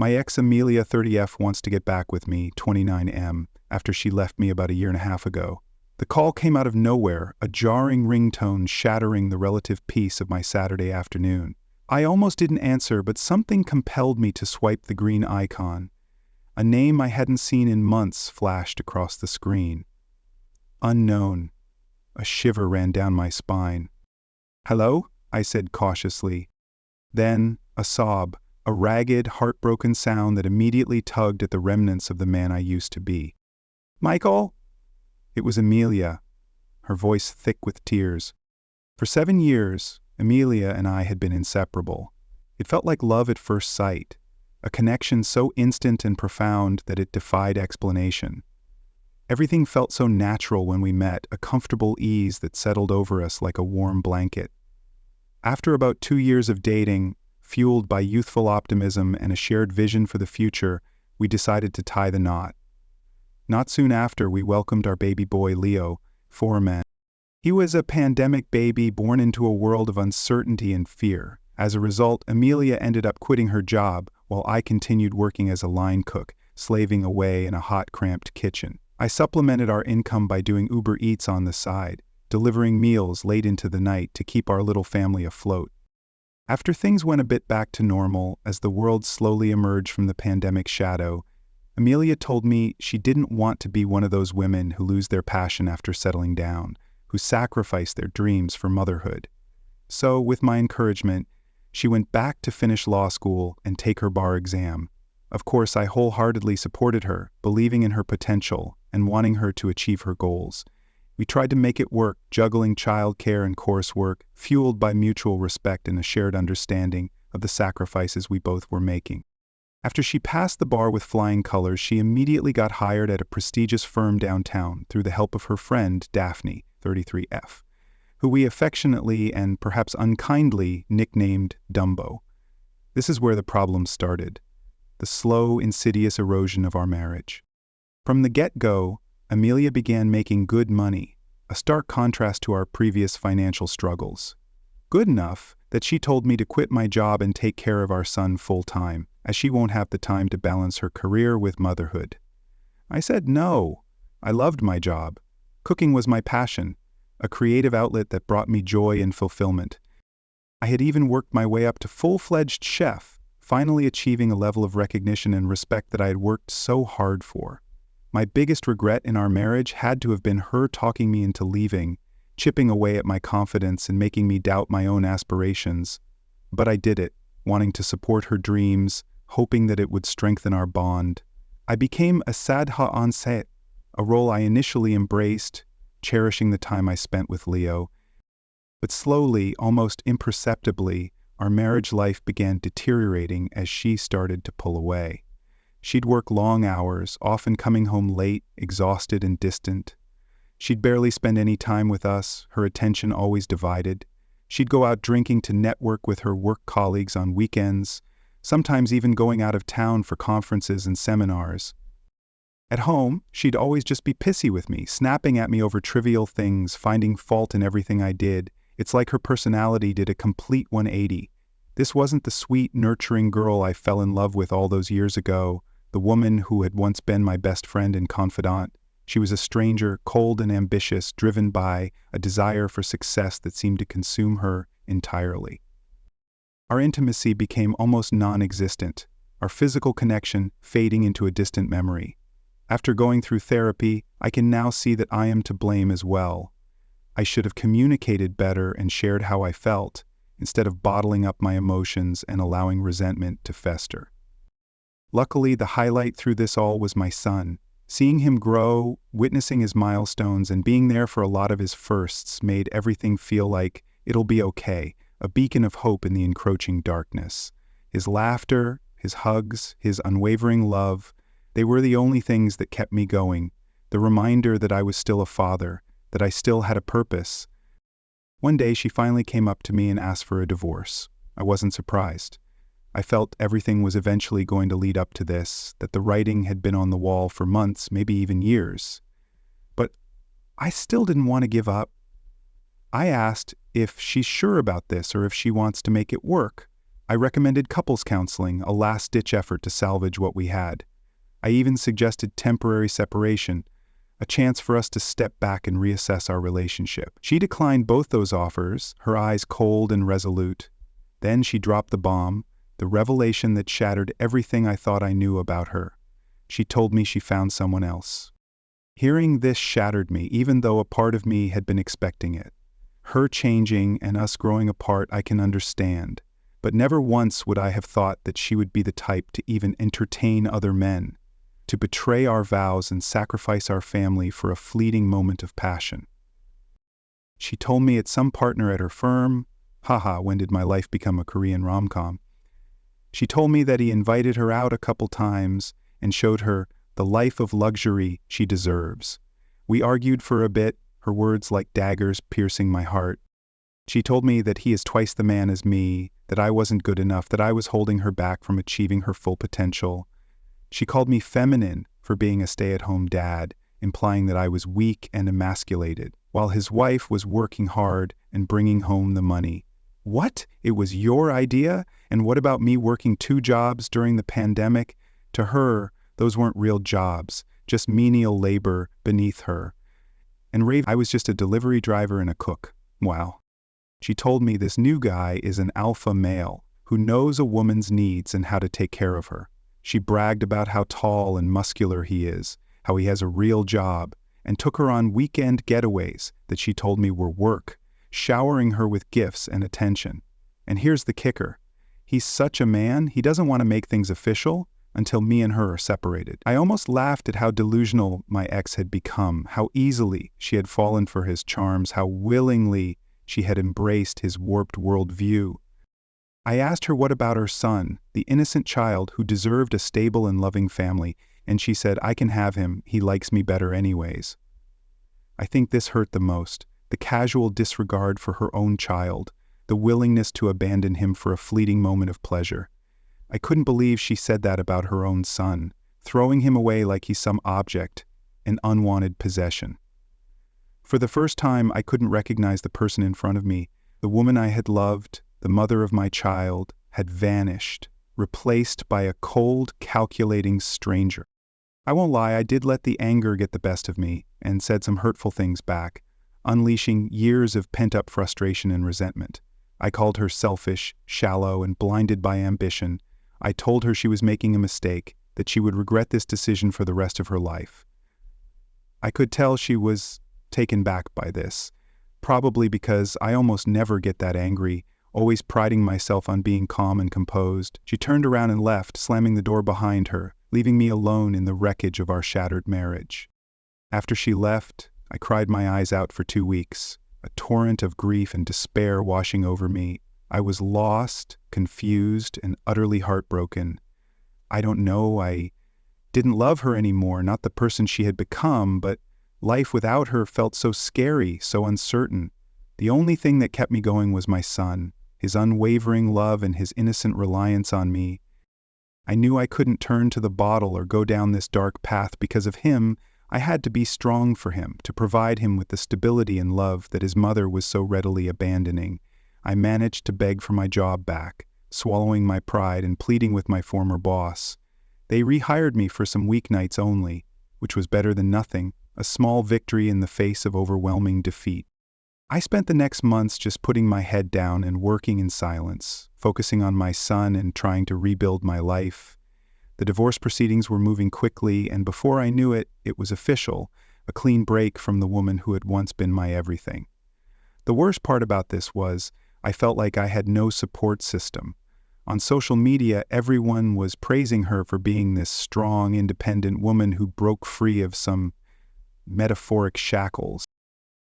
My ex Amelia 30F wants to get back with me, 29M, after she left me about a year and a half ago. The call came out of nowhere, a jarring ringtone shattering the relative peace of my Saturday afternoon. I almost didn't answer, but something compelled me to swipe the green icon. A name I hadn't seen in months flashed across the screen. Unknown. A shiver ran down my spine. "Hello?" I said cautiously. Then, a sob, a ragged, heartbroken sound that immediately tugged at the remnants of the man I used to be. "Michael?" It was Amelia, her voice thick with tears. For 7 years, Amelia and I had been inseparable. It felt like love at first sight, a connection so instant and profound that it defied explanation. Everything felt so natural when we met, a comfortable ease that settled over us like a warm blanket. After about 2 years of dating, fueled by youthful optimism and a shared vision for the future, we decided to tie the knot. Not soon after, we welcomed our baby boy Leo, 4 men. He was a pandemic baby born into a world of uncertainty and fear. As a result, Amelia ended up quitting her job, while I continued working as a line cook, slaving away in a hot, cramped kitchen. I supplemented our income by doing Uber Eats on the side, delivering meals late into the night to keep our little family afloat. After things went a bit back to normal, as the world slowly emerged from the pandemic shadow, Amelia told me she didn't want to be one of those women who lose their passion after settling down, who sacrifice their dreams for motherhood. So, with my encouragement, she went back to finish law school and take her bar exam. Of course, I wholeheartedly supported her, believing in her potential and wanting her to achieve her goals. We tried to make it work, juggling childcare and coursework, fueled by mutual respect and a shared understanding of the sacrifices we both were making. After she passed the bar with flying colors, she immediately got hired at a prestigious firm downtown through the help of her friend, Daphne, 33F, who we affectionately and perhaps unkindly nicknamed Dumbo. This is where the problem started, the slow, insidious erosion of our marriage. From the get-go, Amelia began making good money, a stark contrast to our previous financial struggles. Good enough that she told me to quit my job and take care of our son full-time, as she won't have the time to balance her career with motherhood. I said no. I loved my job. Cooking was my passion, a creative outlet that brought me joy and fulfillment. I had even worked my way up to full-fledged chef, finally achieving a level of recognition and respect that I had worked so hard for. My biggest regret in our marriage had to have been her talking me into leaving, chipping away at my confidence and making me doubt my own aspirations. But I did it, wanting to support her dreams, hoping that it would strengthen our bond. I became a sadha on set, a role I initially embraced, cherishing the time I spent with Leo. But slowly, almost imperceptibly, our marriage life began deteriorating as she started to pull away. She'd work long hours, often coming home late, exhausted and distant. She'd barely spend any time with us, her attention always divided. She'd go out drinking to network with her work colleagues on weekends, sometimes even going out of town for conferences and seminars. At home, she'd always just be pissy with me, snapping at me over trivial things, finding fault in everything I did. It's like her personality did a complete 180. This wasn't the sweet, nurturing girl I fell in love with all those years ago, the woman who had once been my best friend and confidant. She was a stranger, cold and ambitious, driven by a desire for success that seemed to consume her entirely. Our intimacy became almost non-existent, our physical connection fading into a distant memory. After going through therapy, I can now see that I am to blame as well. I should have communicated better and shared how I felt, instead of bottling up my emotions and allowing resentment to fester. Luckily, the highlight through this all was my son. Seeing him grow, witnessing his milestones, and being there for a lot of his firsts made everything feel like it'll be okay, a beacon of hope in the encroaching darkness. His laughter, his hugs, his unwavering love, they were the only things that kept me going, the reminder that I was still a father, that I still had a purpose. One day she finally came up to me and asked for a divorce. I wasn't surprised. I felt everything was eventually going to lead up to this, that the writing had been on the wall for months, maybe even years. But I still didn't want to give up. I asked if she's sure about this or if she wants to make it work, I recommended couples counseling, a last-ditch effort to salvage what we had. I even suggested temporary separation, a chance for us to step back and reassess our relationship. She declined both those offers, her eyes cold and resolute. Then she dropped the bomb, the revelation that shattered everything I thought I knew about her. She told me she found someone else. Hearing this shattered me, even though a part of me had been expecting it. Her changing and us growing apart I can understand, but never once would I have thought that she would be the type to even entertain other men, to betray our vows and sacrifice our family for a fleeting moment of passion. She told me it's some partner at her firm. Haha, when did my life become a Korean rom-com? She told me that he invited her out a couple times and showed her the life of luxury she deserves. We argued for a bit, her words like daggers piercing my heart. She told me that he is twice the man as me, that I wasn't good enough, that I was holding her back from achieving her full potential. She called me feminine for being a stay-at-home dad, implying that I was weak and emasculated, while his wife was working hard and bringing home the money. What? It was your idea? And what about me working 2 jobs during the pandemic? To her, those weren't real jobs, just menial labor beneath her. And I was just a delivery driver and a cook. Wow. She told me this new guy is an alpha male who knows a woman's needs and how to take care of her. She bragged about how tall and muscular he is, how he has a real job, and took her on weekend getaways that she told me were work, showering her with gifts and attention. And here's the kicker. He's such a man, he doesn't want to make things official until me and her are separated. I almost laughed at how delusional my ex had become, how easily she had fallen for his charms, how willingly she had embraced his warped worldview. I asked her what about her son, the innocent child who deserved a stable and loving family, and she said, I can have him, he likes me better anyways. I think this hurt the most, the casual disregard for her own child, the willingness to abandon him for a fleeting moment of pleasure. I couldn't believe she said that about her own son, throwing him away like he's some object, an unwanted possession. For the first time, I couldn't recognize the person in front of me. The woman I had loved, the mother of my child, had vanished, replaced by a cold, calculating stranger. I won't lie, I did let the anger get the best of me and said some hurtful things back, unleashing years of pent-up frustration and resentment. I called her selfish, shallow, and blinded by ambition. I told her she was making a mistake, that she would regret this decision for the rest of her life. I could tell she was taken back by this, probably because I almost never get that angry, always priding myself on being calm and composed. She turned around and left, slamming the door behind her, leaving me alone in the wreckage of our shattered marriage. After she left, I cried my eyes out for 2 weeks, a torrent of grief and despair washing over me. I was lost, confused, and utterly heartbroken. I don't know, I didn't love her anymore, not the person she had become, but life without her felt so scary, so uncertain. The only thing that kept me going was my son, his unwavering love and his innocent reliance on me. I knew I couldn't turn to the bottle or go down this dark path because of him. I had to be strong for him, to provide him with the stability and love that his mother was so readily abandoning. I managed to beg for my job back, swallowing my pride and pleading with my former boss. They rehired me for some weeknights only, which was better than nothing, a small victory in the face of overwhelming defeat. I spent the next months just putting my head down and working in silence, focusing on my son and trying to rebuild my life. The divorce proceedings were moving quickly, and before I knew it, it was official, a clean break from the woman who had once been my everything. The worst part about this was, I felt like I had no support system. On social media, everyone was praising her for being this strong, independent woman who broke free of some metaphoric shackles,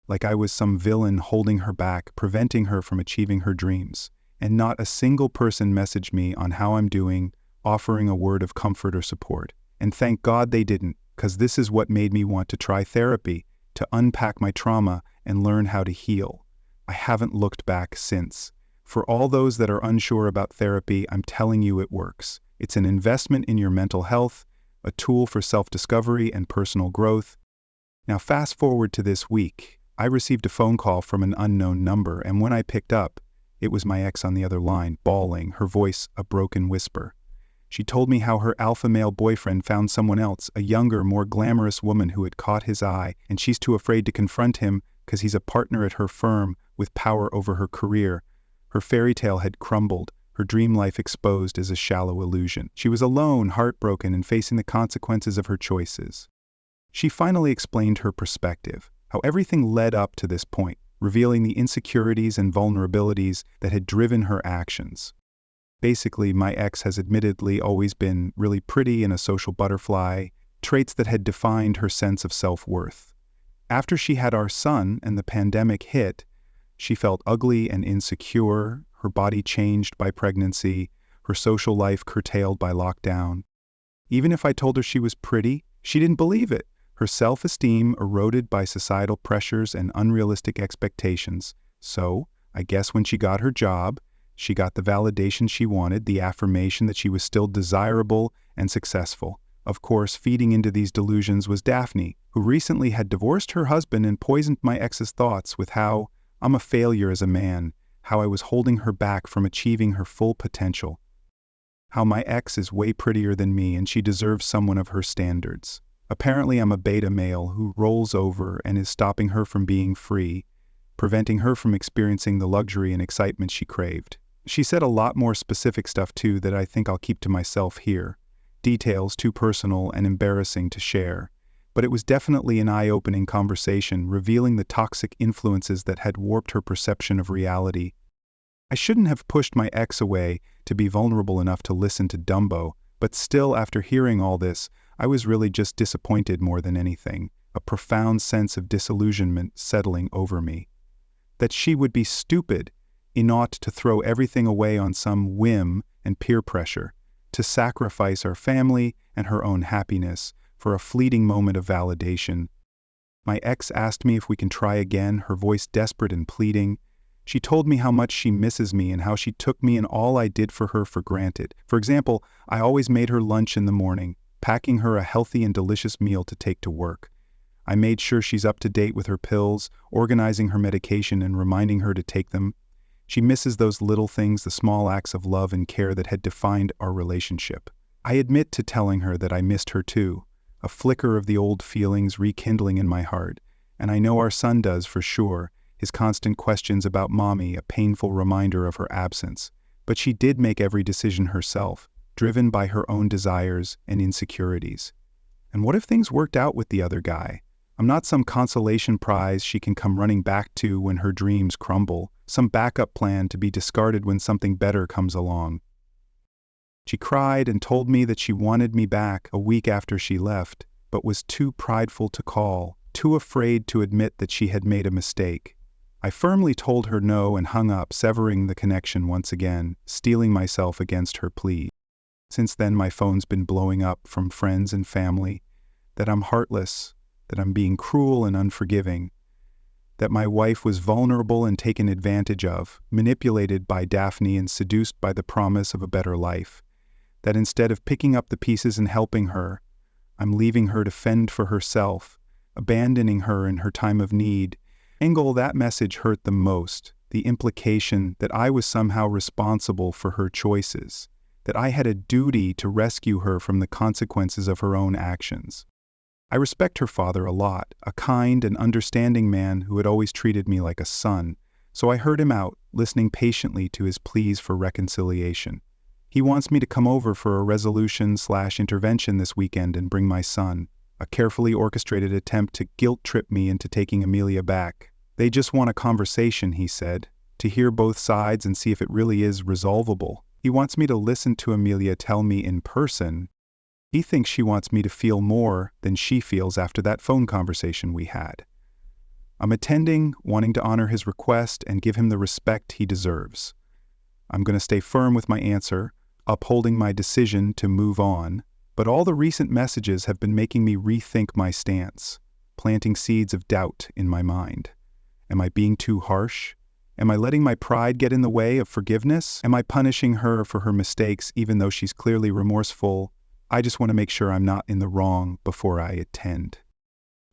like I was some villain holding her back, preventing her from achieving her dreams. And not a single person messaged me on how I'm doing, offering a word of comfort or support. And thank God they didn't, because this is what made me want to try therapy, to unpack my trauma and learn how to heal. I haven't looked back since. For all those that are unsure about therapy, I'm telling you it works. It's an investment in your mental health, a tool for self-discovery and personal growth. Now fast forward to this week. I received a phone call from an unknown number, and when I picked up, It was my ex on the other line, bawling, her voice a broken whisper. She told me how her alpha male boyfriend found someone else, a younger, more glamorous woman who had caught his eye, and she's too afraid to confront him because he's a partner at her firm with power over her career. Her fairy tale had crumbled, her dream life exposed as a shallow illusion. She was alone, heartbroken, and facing the consequences of her choices. She finally explained her perspective, how everything led up to this point, revealing the insecurities and vulnerabilities that had driven her actions. Basically, my ex has admittedly always been really pretty and a social butterfly, traits that had defined her sense of self-worth. After she had our son and the pandemic hit, she felt ugly and insecure, her body changed by pregnancy, her social life curtailed by lockdown. Even if I told her she was pretty, she didn't believe it. Her self-esteem eroded by societal pressures and unrealistic expectations. So, I guess when she got her job, she got the validation she wanted, the affirmation that she was still desirable and successful. Of course, feeding into these delusions was Daphne, who recently had divorced her husband and poisoned my ex's thoughts with how I'm a failure as a man, how I was holding her back from achieving her full potential, how my ex is way prettier than me and she deserves someone of her standards. Apparently, I'm a beta male who rolls over and is stopping her from being free, preventing her from experiencing the luxury and excitement she craved. She said a lot more specific stuff too that I think I'll keep to myself here. Details too personal and embarrassing to share. But it was definitely an eye-opening conversation, revealing the toxic influences that had warped her perception of reality. I shouldn't have pushed my ex away to be vulnerable enough to listen to Dumbo, but still, after hearing all this, I was really just disappointed more than anything, a profound sense of disillusionment settling over me. That she would be stupid enough to throw everything away on some whim and peer pressure, to sacrifice our family and her own happiness for a fleeting moment of validation. My ex asked me if we can try again, her voice desperate and pleading. She told me how much she misses me and how she took me and all I did for her for granted. For example, I always made her lunch in the morning, packing her a healthy and delicious meal to take to work. I made sure she's up to date with her pills, organizing her medication and reminding her to take them. She misses those little things, the small acts of love and care that had defined our relationship. I admit to telling her that I missed her too, a flicker of the old feelings rekindling in my heart, and I know our son does for sure, his constant questions about mommy a painful reminder of her absence. But she did make every decision herself, driven by her own desires and insecurities. And what if things worked out with the other guy? I'm not some consolation prize she can come running back to when her dreams crumble, some backup plan to be discarded when something better comes along. She cried and told me that she wanted me back a week after she left, but was too prideful to call, too afraid to admit that she had made a mistake. I firmly told her no and hung up, severing the connection once again, steeling myself against her plea. Since then, my phone's been blowing up from friends and family that I'm heartless, that I'm being cruel and unforgiving, that my wife was vulnerable and taken advantage of, manipulated by Daphne and seduced by the promise of a better life, that instead of picking up the pieces and helping her, I'm leaving her to fend for herself, abandoning her in her time of need. That message hurt the most, the implication that I was somehow responsible for her choices, that I had a duty to rescue her from the consequences of her own actions. I respect her father a lot, a kind and understanding man who had always treated me like a son, so I heard him out, listening patiently to his pleas for reconciliation. He wants me to come over for a resolution/intervention this weekend and bring my son, a carefully orchestrated attempt to guilt-trip me into taking Amelia back. They just want a conversation, he said, to hear both sides and see if it really is resolvable. He wants me to listen to Amelia tell me in person. He thinks she wants me to feel more than she feels after that phone conversation we had. I'm attending, wanting to honor his request and give him the respect he deserves. I'm going to stay firm with my answer, upholding my decision to move on, but all the recent messages have been making me rethink my stance, planting seeds of doubt in my mind. Am I being too harsh? Am I letting my pride get in the way of forgiveness? Am I punishing her for her mistakes even though she's clearly remorseful? I just want to make sure I'm not in the wrong before I attend.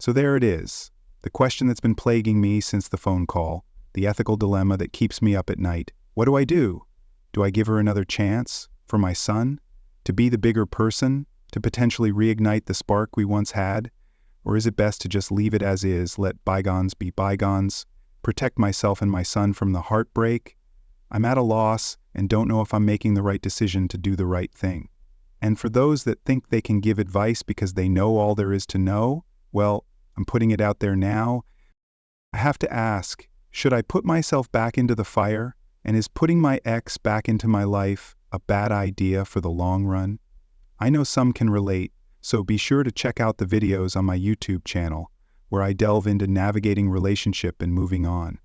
So there it is, the question that's been plaguing me since the phone call, the ethical dilemma that keeps me up at night. What do? Do I give her another chance? For my son? To be the bigger person? To potentially reignite the spark we once had? Or is it best to just leave it as is, let bygones be bygones, protect myself and my son from the heartbreak? I'm at a loss and don't know if I'm making the right decision to do the right thing. And for those that think they can give advice because they know all there is to know, well, I'm putting it out there now. I have to ask, should I put myself back into the fire? And is putting my ex back into my life a bad idea for the long run? I know some can relate, so be sure to check out the videos on my YouTube channel, where I delve into navigating relationship and moving on.